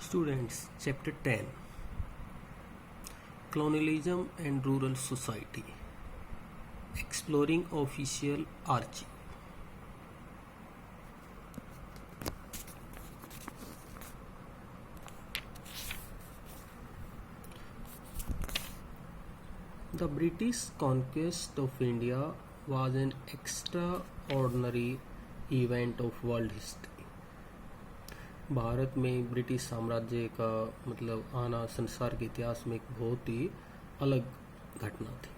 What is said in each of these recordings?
Students, Chapter 10, Colonialism and Rural Society, Exploring Official Archive. The British conquest of India was an extraordinary event of world history. Bharat में British साम्राज्य का आना संसार के इतिहास में एक बहुत ही अलग घटना थी.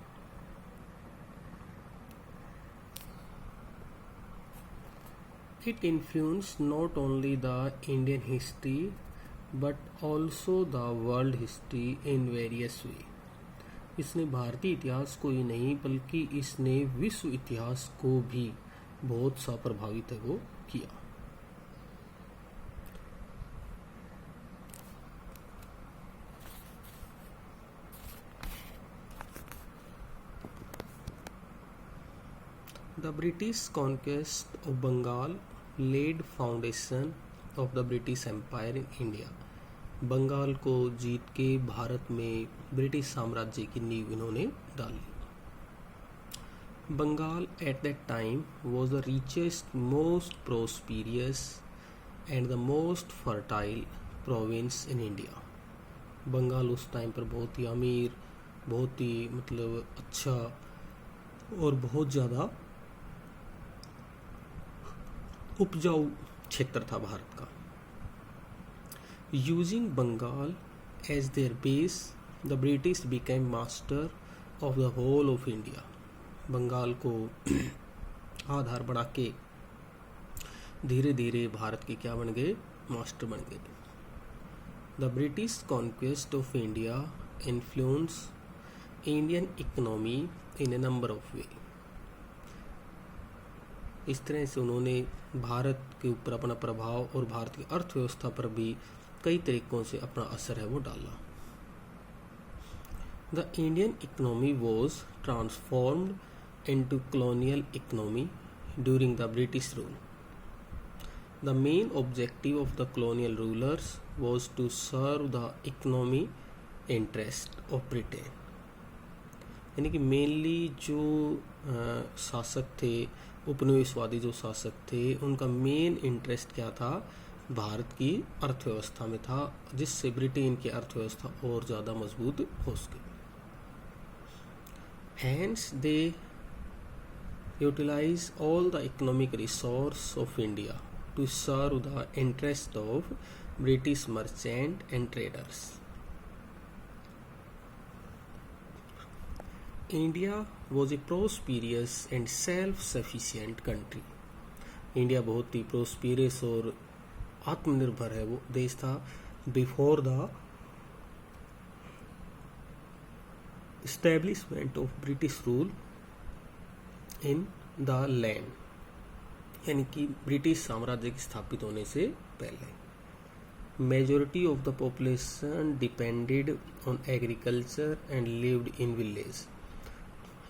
It influenced not only the Indian history but also the world history in various way. इसने भारतीय इतिहास को ही नहीं बल्कि इसने विश्व इतिहास को भी बहुत सा प्रभावित है वो किया. The British conquest of Bengal laid foundation of the British Empire in India. Bengal को जीत के भारत में ब्रिटिश साम्राज्य की नींव इन्होंने डाली. Bengal at that time was the richest, most prosperous and the most fertile province in India. Bengal उस टाइम पर बहुत ही अमीर, बहुत ही अच्छा और बहुत ज़्यादा उपजाऊ क्षेत्र था भारत का. Using Bengal as their base, the British became master of the whole of India. Bengal को आधार बना के धीरे धीरे भारत के क्या बन गए, मास्टर बन गए. The British conquest of India influenced Indian economy in a number of ways. इस तरह से उन्होंने भारत के ऊपर अपना प्रभाव और भारत की अर्थव्यवस्था पर भी कई तरीकों से अपना असर है वो डाला. The Indian economy was transformed into colonial economy during the British rule. The main objective of the colonial rulers was to serve the economy interest of Britain. यानी कि मेनली जो शासक थे, उपनिवेशवादी जो शासक थे, उनका मेन इंटरेस्ट क्या था, भारत की अर्थव्यवस्था में था, जिससे ब्रिटेन की अर्थव्यवस्था और ज़्यादा मजबूत हो सके. Hence they utilise all the economic resource of India to serve the interest of British merchant and traders. India was a prosperous and self sufficient country. India बहुत ही प्रोस्पीरियस और आत्मनिर्भर है वो देश था before the establishment of British rule in the land. यानी कि ब्रिटिश साम्राज्य के स्थापित होने से पहले majority of the population depended on agriculture and lived in village.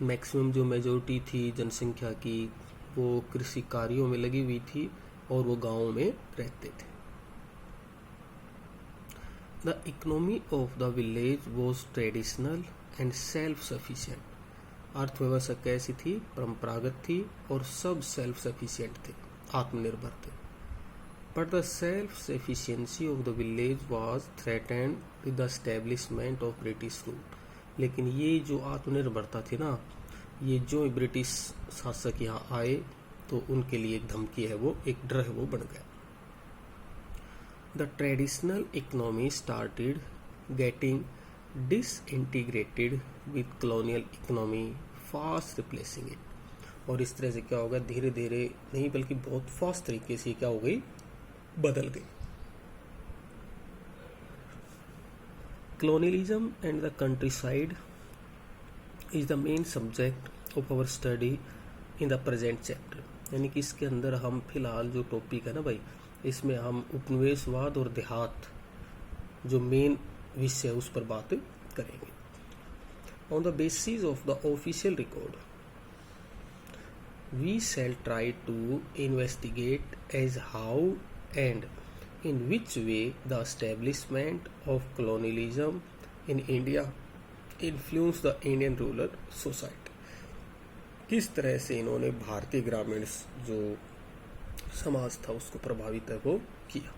Maximum जो मेजॉरिटी थी जनसंख्या की वो कृषि कार्यों में लगी हुई थी और वो गांवों में रहते थे. The economy of the village was traditional and self sufficient. अर्थव्यवस्था कैसी थी, परंपरागत थी और सब सेल्फ सफिशिएंट थे, आत्मनिर्भर थे. But the self sufficiency of the village was threatened with the establishment of British rule. लेकिन ये जो आत्मनिर्भरता थी ना, ये जो ब्रिटिश शासक यहाँ आए तो उनके लिए एक धमकी है वो, एक डर है वो बन गया. The traditional economy started getting disintegrated with colonial economy, fast replacing it. और इस तरह से क्या होगा, धीरे धीरे नहीं बल्कि बहुत फास्ट तरीके से क्या हो गई, बदल गई. Colonialism and the countryside is the main subject of our study in the present chapter. यानी कि इसके अंदर हम फिलहाल जो टॉपिक है ना भाई, इसमें हम उपनिवेशवाद और देहात जो मेन विषय है उस पर बात करेंगे. On the basis of the official record, we shall try to investigate as how and in which way the establishment of colonialism in India influenced the Indian rural society. किस तरह से इन्होंने भारतीय ग्रामीण जो समाज था उसको प्रभावित है वो किया.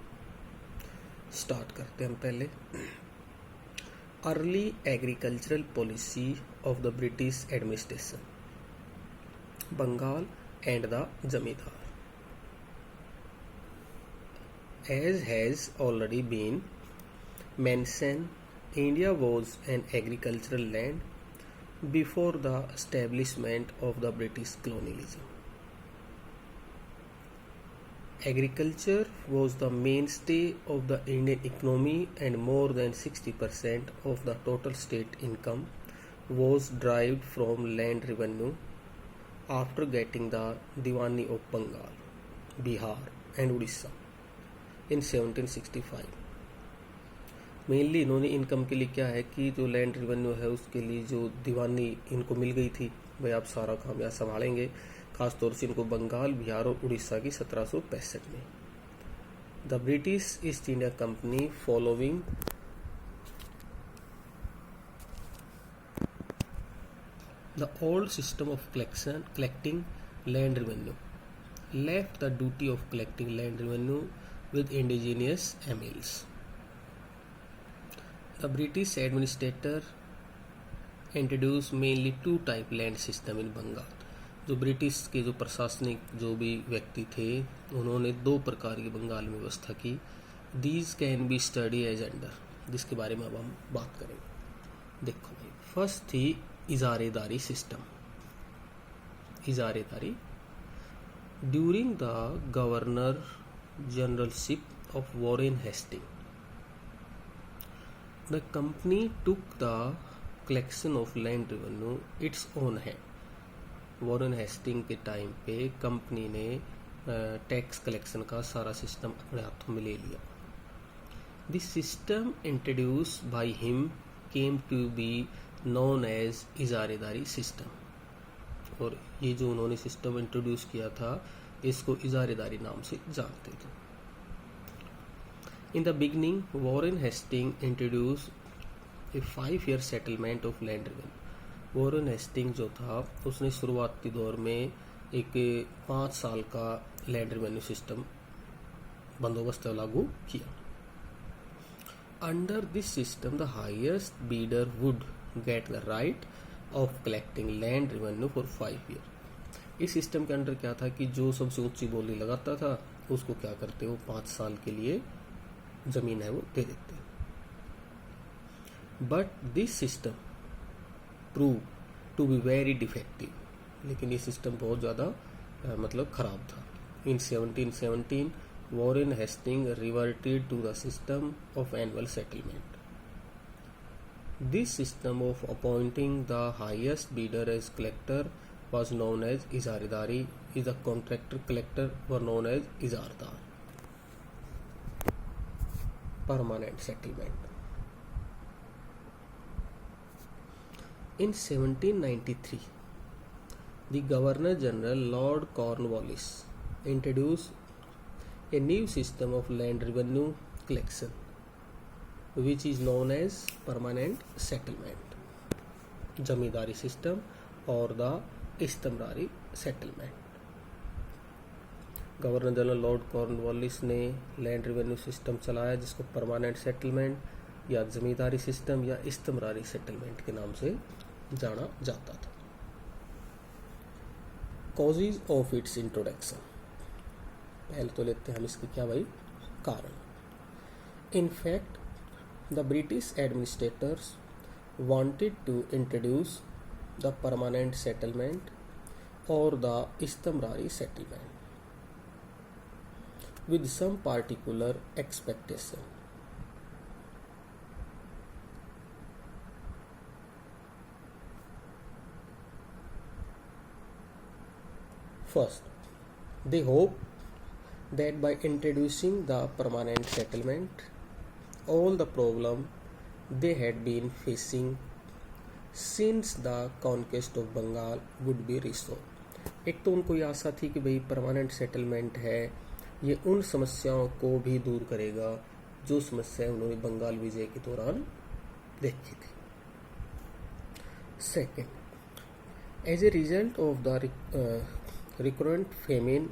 स्टार्ट करते हैं हम पहले. Early agricultural policy of the British administration, Bengal and the zamindar. As has already been mentioned, India was an agricultural land before the establishment of the British colonialism. Agriculture was the mainstay of the Indian economy, and more than 60% of the total state income was derived from land revenue after getting the Diwani of Bengal, Bihar and Odisha in 1765. Mainly इन्होंने income के लिए क्या है कि जो land revenue है उसके लिए जो दीवानी इनको मिल गई थी, भाई आप सारा काम यहाँ संभालेंगे. खासतौर से इनको बंगाल, बिहार और उड़ीसा की 1765 में. The British East India company following the old system of collecting land revenue left the duty of collecting land revenue with indigenous MLs. The British administrator introduced mainly two type land system in Bengal. जो British के जो प्रशासनिक जो भी व्यक्ति थे उन्होंने दो प्रकार की बंगाल में व्यवस्था की. These can be studied as under, जिसके बारे में अब हम बात करेंगे. देखो भाई, फर्स्ट थी izaredari system. Izaredari during the governor generalship of Warren Hastings, the company took the collection of land revenue its own hand. Warren Hastings के टाइम पे कंपनी ने टैक्स कलेक्शन का सारा सिस्टम अपने हाथों में ले लिया. This system introduce by him came to be known as izaredari system. और ये जो उन्होंने सिस्टम इंट्रोड्यूस किया था इसको इजारेदारी नाम से जानते थे. In the beginning Warren Hasting introduce a 5-year settlement of land revenue. Warren Hasting जो था उसने शुरुआती दौर में एक 5 साल का लैंड रेवेन्यू सिस्टम बंदोबस्त लागू किया. Under this system the highest bidder would get the right of collecting land revenue for 5 years. इस सिस्टम के अंडर क्या था कि जो सबसे ऊंची बोली लगाता था उसको क्या करते वो 5 साल के लिए जमीन है वो दे देते. But this system prove to be very defective. लेकिन ये सिस्टम बहुत ज़्यादा मतलब खराब था. In 1717 Warren Hasting reverted to the system of annual settlement. This system of appointing the highest bidder as collector was known as इजारेदारी. is the contractor collector were known as इजारदार. Permanent settlement. In 1793, the Governor General Lord Cornwallis introduced a new system of land revenue collection, which is known as permanent settlement, zamindari system और the इस्तमरारी settlement. Governor general lord Cornwallis ने land revenue system चलाया जिसको permanent settlement या जमींदारी system या इस्तमरारी settlement के नाम से जाना जाता था. Causes of its introduction. पहले तो लेते हैं हम इसके क्या भाई कारण. In fact the British administrators wanted to introduce the permanent settlement or the istamrari settlement with some particular expectation. First, they hope that by introducing the permanent settlement, all the problem they had been facing since the conquest of Bengal would be resolved. एक तो उनको ये आशा थी कि भाई permanent settlement है ये उन समस्याओं को भी दूर करेगा जो समस्याएं उन्होंने बंगाल विजय के दौरान देखी थी। Second, as a result of the recurrent famine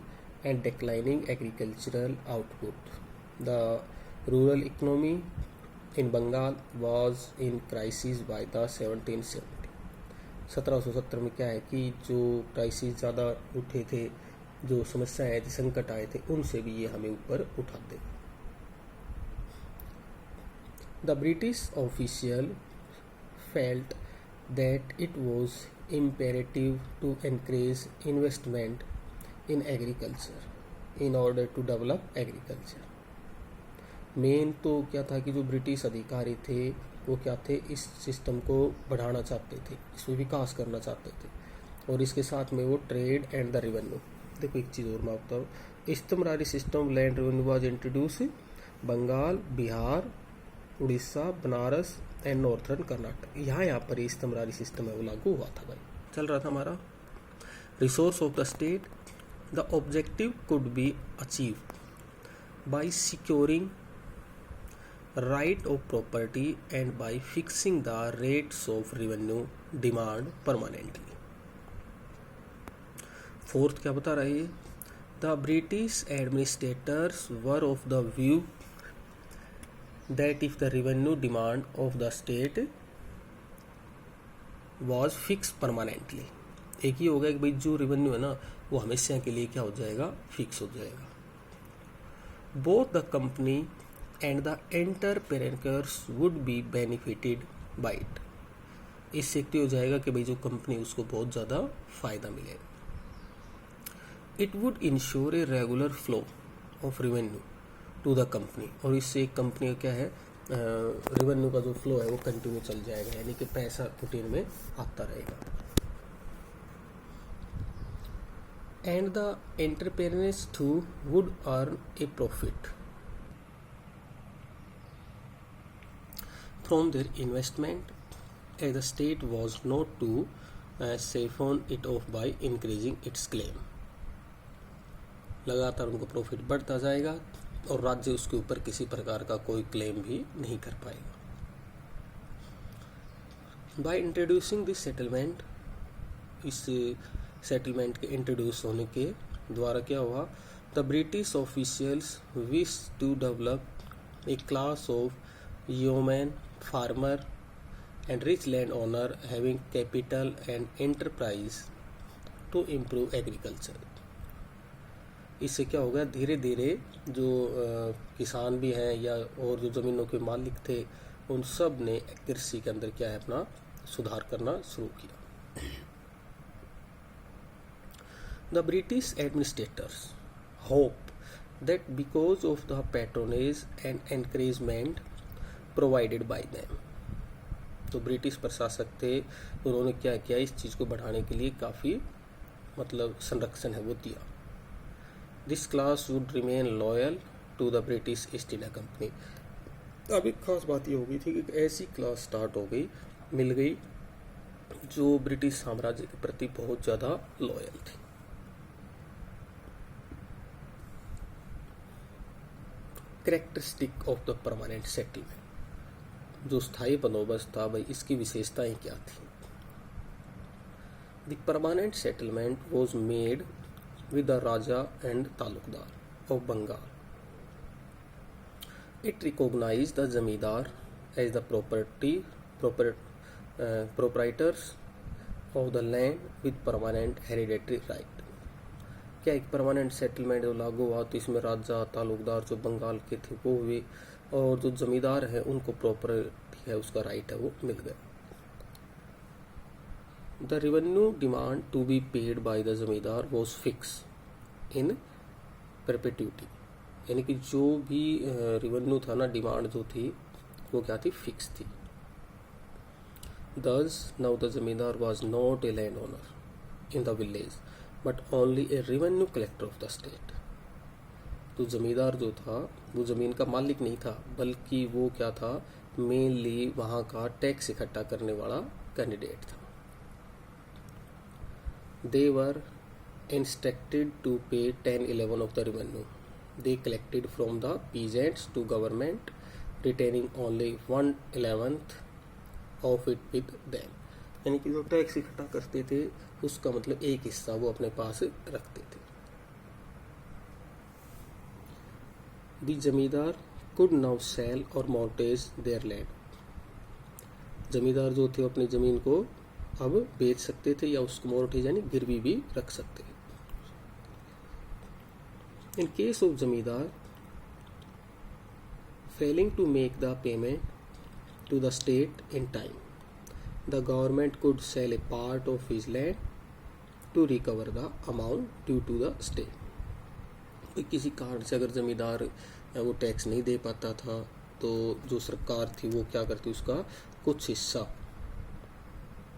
and declining agricultural output, the rural economy in Bengal was in crisis by the 1770। 1770 में क्या है कि जो क्राइसिस ज़्यादा उठे थे, जो समस्याएं थी, संकट आए थे, उनसे भी ये हमें ऊपर उठा देगा। The British official felt that it was imperative to encourage investment in agriculture in order to develop agriculture। Main तो क्या था कि जो ब्रिटिश अधिकारी थे वो क्या थे, इस सिस्टम को बढ़ाना चाहते थे, इसमें विकास करना चाहते थे, और इसके साथ में वो ट्रेड एंड द रेवेन्यू। देखो एक चीज़ और मैं बताऊँ, istamrari system land revenue was introduce Bengal, Bihar, Orissa, Banaras and northern Karnataka. यहाँ पर इस्तमरारी सिस्टम है वो लागू हुआ था भाई, चल रहा था हमारा। Resource of the state, the objective could be achieve by securing right of property and by fixing the rates of revenue demand permanently। Fourth क्या बता रही है, the British administrators were of the view that if the revenue demand of the state was fixed permanently, एक ही होगा कि भाई जो revenue है ना वो हमेशा के लिए क्या हो जाएगा, फिक्स हो जाएगा। both the company and the entrepreneurs would be benefited by it। इससे क्या हो जाएगा कि भाई जो कंपनी उसको बहुत ज़्यादा फायदा मिलेगा। It would ensure a regular flow of revenue to the company, और इससे एक कंपनी का क्या है, रेवेन्यू का जो फ्लो है वो कंटिन्यू चल जाएगा, यानी कि पैसा रूटीन में आता रहेगा। And the entrepreneurs too would earn a profit from their investment, as the state was not to siphon it off by increasing its claim। लगातार उनको प्रॉफिट बढ़ता जाएगा और राज्य उसके ऊपर किसी प्रकार का कोई क्लेम भी नहीं कर पाएगा। बाय इंट्रोड्यूसिंग दिस सेटलमेंट, इस सेटलमेंट के इंट्रोड्यूस होने के द्वारा क्या हुआ, the British officials wish to develop a class of yeomen, farmer and rich landowner having capital and enterprise to improve agriculture। इससे क्या होगा, धीरे धीरे जो किसान भी हैं या और जो ज़मीनों के मालिक थे उन सब ने कृषि के अंदर क्या है अपना सुधार करना शुरू किया। The British administrators hope that because of the patronage and encouragement provided by them, तो ब्रिटिश प्रशासक थे, उन्होंने क्या किया, इस चीज़ को बढ़ाने के लिए काफ़ी मतलब संरक्षण है वो दिया। This class would remain loyal to the British East India Company. अब एक खास बात ये हो गई थी कि ऐसी क्लास स्टार्ट हो गई, मिल गई, जो ब्रिटिश साम्राज्य के प्रति बहुत ज़्यादा लॉयल थी। Characteristic of the permanent settlement, जो स्थायी बंदोबस्त था भाई, इसकी विशेषताएं क्या थी। The permanent settlement was made with the raja and talukdar of Bengal. It recognise the zamindar as the proprietors of the land with permanent hereditary right. क्या एक परमानेंट सेटलमेंट जो लागू हुआ तो इसमें राजा तालुकदार जो बंगाल के थे वो हुए, और जो जमींदार है उनको प्रॉपर्टी है उसका राइट है वो मिल गया। The revenue demand to be paid by the zamindar was fix in perpetuity, यानी कि जो भी रेवेन्यू था ना, डिमांड जो थी वो क्या थी, फिक्स थी। Thus now the zamindar was not a landowner in the village but only a revenue collector of the state। तो जमींदार जो था वो ज़मीन का मालिक नहीं था, बल्कि वो क्या था, मेनली वहाँ का टैक्स इकट्ठा करने वाला कैंडिडेट था। They were instructed to pay 10/11 of the revenue। they collected from the peasants to government, retaining only 1/11 of it with them. यानी कि जो टैक्स इकट्ठा करते थे उसका मतलब एक हिस्सा वो अपने पास रखते थे. The जमींदार could now sell or mortgage their land. जमींदार जो थे अपनी जमीन को अब बेच सकते थे या उसको मोर्टेज यानी गिरवी भी रख सकते थे. In case of जमींदार failing to make the payment to the state in time, the government could sell a part of his land to recover the amount due to the state. किसी कारण से अगर जमींदार वो टैक्स नहीं दे पाता था तो जो सरकार थी वो क्या करती, उसका कुछ हिस्सा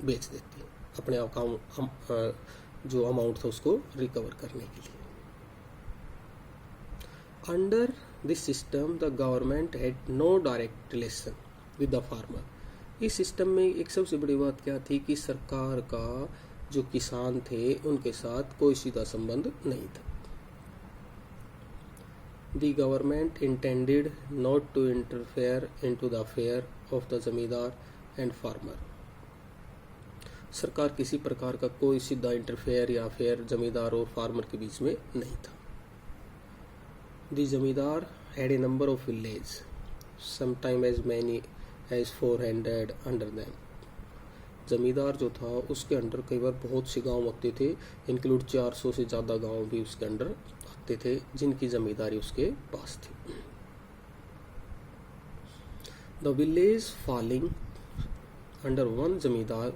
बेच देती अपने अकाउंट जो अमाउंट था उसको रिकवर करने के लिए. Under this system, the government had no direct relation with the farmer. इस सिस्टम में एक सबसे बड़ी बात क्या थी कि सरकार का जो किसान थे उनके साथ कोई सीधा संबंध नहीं था. The government intended not to interfere into the affair of the जमींदार and farmer. सरकार किसी प्रकार का कोई सीधा इंटरफेयर या अफेयर जमींदार और फार्मर के बीच में नहीं था. The जमींदार had a number of villages, sometimes as many as 400 under them. जमींदार जो था उसके अंडर कई बार बहुत से गांव होते थे, इंक्लूड 400 से ज़्यादा गांव भी उसके अंडर आते थे जिनकी जमींदारी उसके पास थी. The village falling under one जमींदार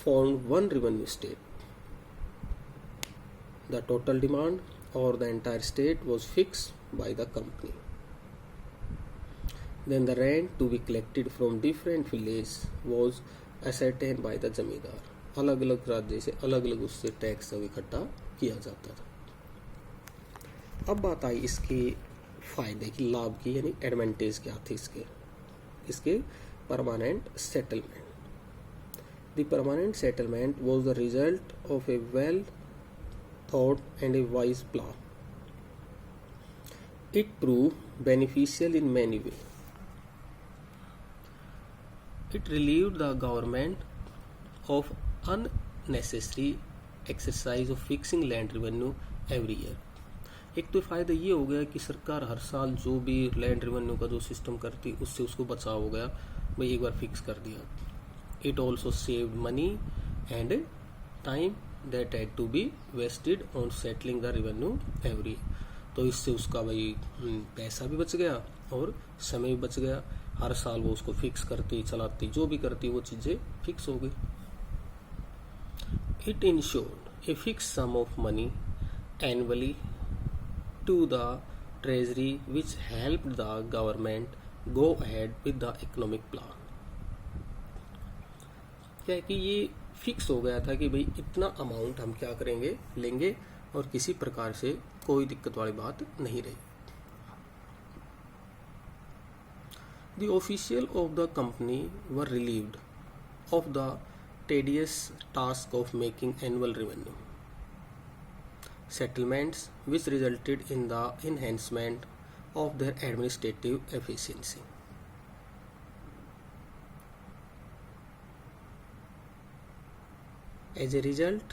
formed one revenue state. The total demand or the entire state was fixed by the company. Then the rent to be collected from different villages was ascertained by the जमींदार. अलग अलग राज्य से अलग अलग उससे tax सब इकट्ठा किया जाता था. अब बात आई इसके फायदे की, लाभ की, यानी एडवांटेज क्या थे इसके permanent settlement. The permanent settlement was the result of a well thought and a wise plan. It proved beneficial in many ways. It relieved the government of unnecessary exercise of fixing land revenue every year. एक तो फ़ायदा ये हो गया कि सरकार हर साल जो भी लैंड रेवेन्यू का जो सिस्टम करती उससे उसको बचाव हो गया, भाई एक बार फिक्स कर दिया. It also saved money and time that had to be wasted on settling the revenue every year. तो इससे उसका भाई पैसा भी बच गया और समय भी बच गया. हर साल वो उसको फिक्स करती चलाती जो भी करती वो चीज़ें फिक्स हो गई. It ensured a fixed sum of money annually to the treasury which helped the government go ahead with the economic plan. क्या है कि ये फिक्स हो गया था कि भाई इतना अमाउंट हम क्या करेंगे, लेंगे, और किसी प्रकार से कोई दिक्कत वाली बात नहीं रही. The official of the company were relieved of the tedious task of making annual revenue settlements, which resulted in the enhancement of their administrative efficiency. As a result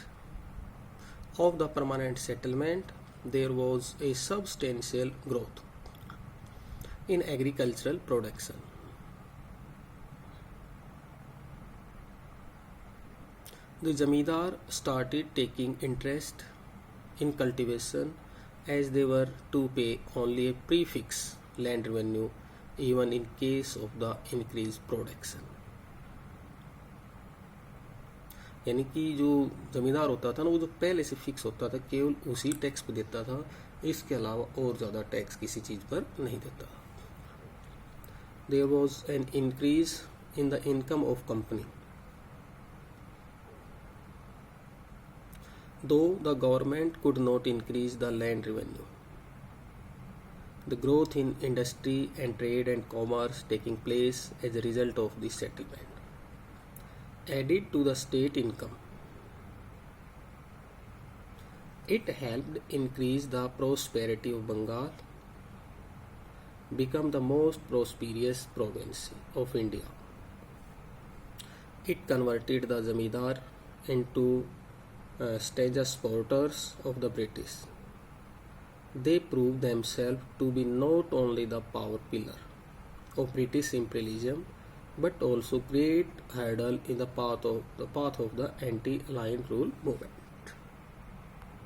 of the permanent settlement, there was a substantial growth in agricultural production. The zamindar started taking interest in cultivation as they were to pay only a prefix land revenue even in case of the increased production. यानी कि जो ज़मींदार होता था ना वो जो पहले से फिक्स होता था केवल उसी टैक्स पे देता था, इसके अलावा और ज़्यादा टैक्स किसी चीज़ पर नहीं देता. There was an increase in the income of company. Though the government could not increase the land revenue, the growth in industry and trade and commerce taking place as a result of this settlement added to the state income. It helped increase the prosperity of Bengal, become the most prosperous province of India. It converted the Zamindar into status porters of the British. They proved themselves to be not only the power pillar of British imperialism but also great hurdle in the path of the anti-aligned rule movement.